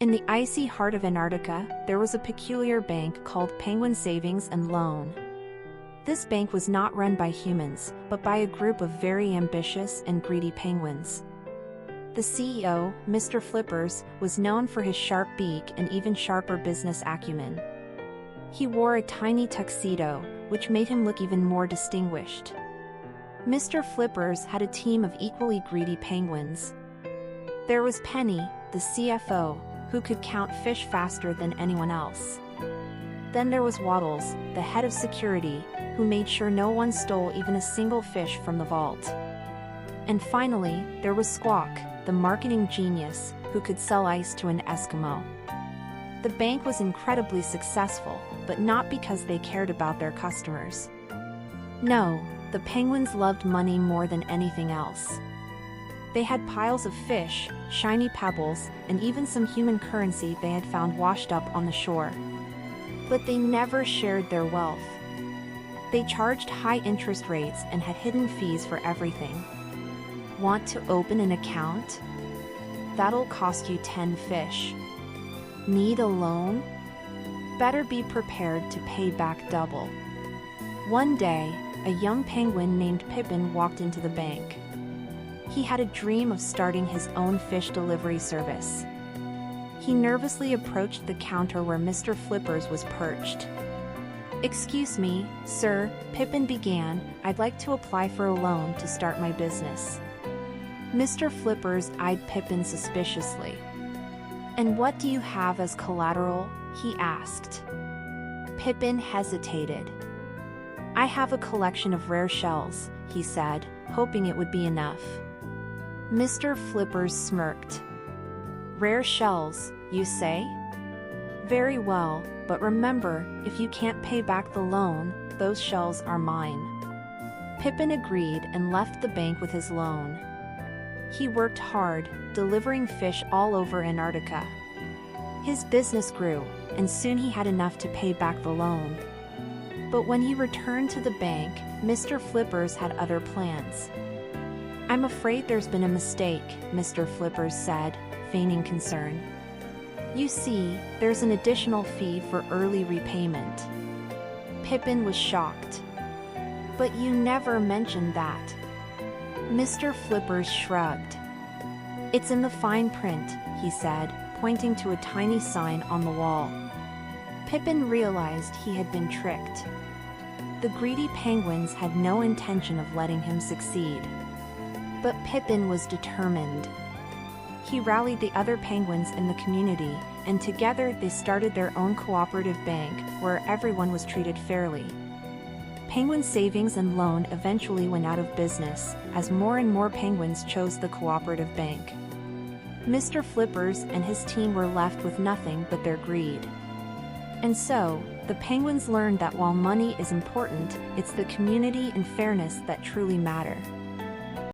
In the icy heart of Antarctica, there was a peculiar bank called Penguin Savings and Loan. This bank was not run by humans, but by a group of very ambitious and greedy penguins. The CEO, Mr. Flippers, was known for his sharp beak and even sharper business acumen. He wore a tiny tuxedo, which made him look even more distinguished. Mr. Flippers had a team of equally greedy penguins. There was Penny, the CFO, who could count fish faster than anyone else. Then there was Waddles, the head of security, who made sure no one stole even a single fish from the vault. And finally, there was Squawk, the marketing genius, who could sell ice to an Eskimo. The bank was incredibly successful, but not because they cared about their customers. No, the penguins loved money more than anything else. They had piles of fish, shiny pebbles, and even some human currency they had found washed up on the shore. But they never shared their wealth. They charged high interest rates and had hidden fees for everything. Want to open an account? That'll cost you 10 fish. Need a loan? Better be prepared to pay back double. One day, a young penguin named Pippin walked into the bank. He had a dream of starting his own fish delivery service. He nervously approached the counter where Mr. Flippers was perched. "Excuse me, sir," Pippin began, "I'd like to apply for a loan to start my business." Mr. Flippers eyed Pippin suspiciously. "And what do you have as collateral?" he asked. Pippin hesitated. "I have a collection of rare shells," he said, hoping it would be enough. Mr. Flippers smirked. "Rare shells, you say? Very well, but remember, if you can't pay back the loan, those shells are mine." Pippin agreed and left the bank with his loan. He worked hard, delivering fish all over Antarctica. His business grew, and soon he had enough to pay back the loan. But when he returned to the bank, Mr. Flippers had other plans. "I'm afraid there's been a mistake," Mr. Flippers said, feigning concern. "You see, there's an additional fee for early repayment." Pippin was shocked. "But you never mentioned that." Mr. Flippers shrugged. "It's in the fine print," he said, pointing to a tiny sign on the wall. Pippin realized he had been tricked. The greedy penguins had no intention of letting him succeed. But Pippin was determined. He rallied the other penguins in the community, and together they started their own cooperative bank, where everyone was treated fairly. Penguin Savings and Loan eventually went out of business, as more and more penguins chose the cooperative bank. Mr. Flippers and his team were left with nothing but their greed. And so, the penguins learned that while money is important, it's the community and fairness that truly matter.